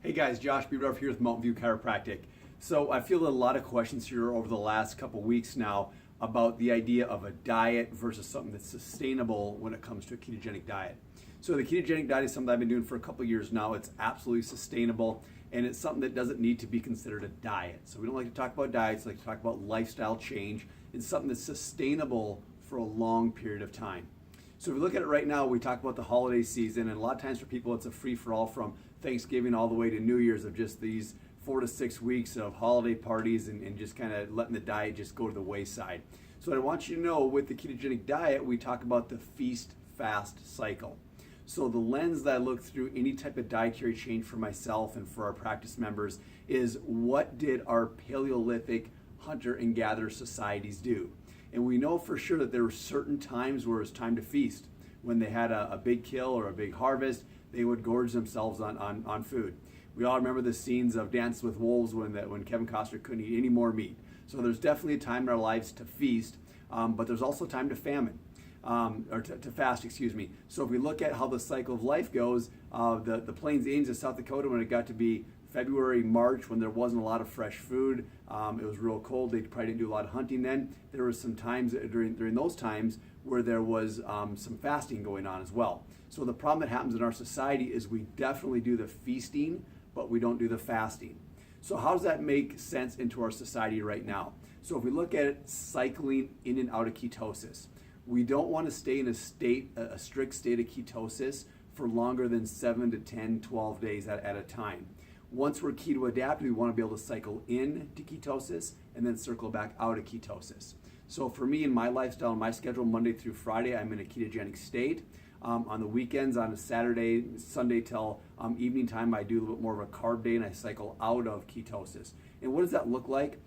Hey guys, Josh Biedorf here with Mountain View Chiropractic. So I feel a lot of questions here over the last couple weeks now about the idea of a diet versus something that's sustainable when it comes to a ketogenic diet. So the ketogenic diet is something I've been doing for a couple years now. It's absolutely sustainable and it's something that doesn't need to be considered a diet. So we don't like to talk about diets, we like to talk about lifestyle change. It's something that's sustainable for a long period of time. So if we look at it right now, we talk about the holiday season, and a lot of times for people it's a free-for-all from Thanksgiving all the way to New Year's of just these 4 to 6 weeks of holiday parties and just kind of letting the diet just go to the wayside. So what I want you to know, with the ketogenic diet, we talk about the feast-fast cycle. So the lens that I look through any type of dietary change for myself and for our practice members is, what did our Paleolithic hunter and gatherer societies do? And we know for sure that there were certain times where it was time to feast. When they had a big kill or a big harvest, they would gorge themselves on food. We all remember the scenes of Dances with Wolves when Kevin Costner couldn't eat any more meat. So there's definitely a time in our lives to feast, but there's also time to famine, or to fast, excuse me. So if we look at how the cycle of life goes, the Plains Indians of South Dakota, when it got to be February, March, when there wasn't a lot of fresh food, it was real cold, they probably didn't do a lot of hunting then. There was some times during those times where there was some fasting going on as well. So the problem that happens in our society is we definitely do the feasting, but we don't do the fasting. So how does that make sense into our society right now? So if we look at it, cycling in and out of ketosis, we don't want to stay in a strict state of ketosis for longer than 7 to 10, 12 days at a time. Once we're keto adapted, we want to be able to cycle into ketosis and then circle back out of ketosis. So for me, in my lifestyle, in my schedule, Monday through Friday, I'm in a ketogenic state. On the weekends, on a Saturday, Sunday till evening time, I do a little bit more of a carb day and I cycle out of ketosis. And what does that look like?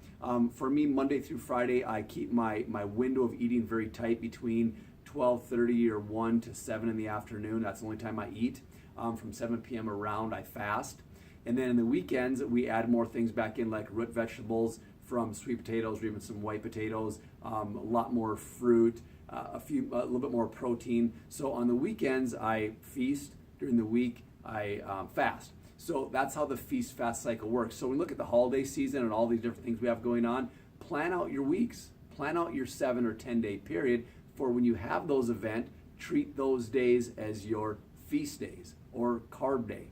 For me, Monday through Friday, I keep my window of eating very tight between 12:30 or 1 to 7 in the afternoon. That's the only time I eat. From 7 p.m. around, I fast. And then in the weekends, we add more things back in, like root vegetables, from sweet potatoes or even some white potatoes, a lot more fruit, a little bit more protein. So on the weekends, I feast. During the week, I fast. So that's how the feast-fast cycle works. So when we look at the holiday season and all these different things we have going on, plan out your weeks. Plan out your 7 or 10 day period for when you have those events. Treat those days as your feast days or carb day.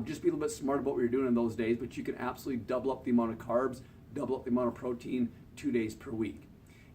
Just be a little bit smart about what you're doing in those days, but you can absolutely double up the amount of carbs, double up the amount of protein 2 days per week.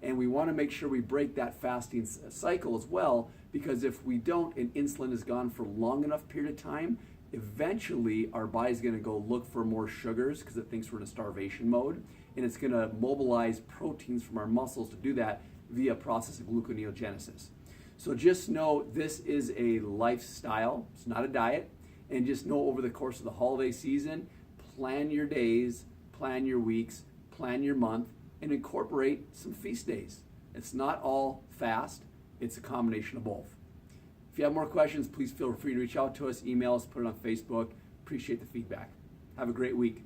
And we want to make sure we break that fasting cycle as well, because if we don't and insulin is gone for long enough period of time, eventually our body's going to go look for more sugars because it thinks we're in a starvation mode, and it's going to mobilize proteins from our muscles to do that via process of gluconeogenesis. So just know this is a lifestyle, it's not a diet. And just know, over the course of the holiday season, plan your days, plan your weeks, plan your month, and incorporate some feast days. It's not all fast, it's a combination of both. If you have more questions, please feel free to reach out to us, email us, put it on Facebook. Appreciate the feedback. Have a great week.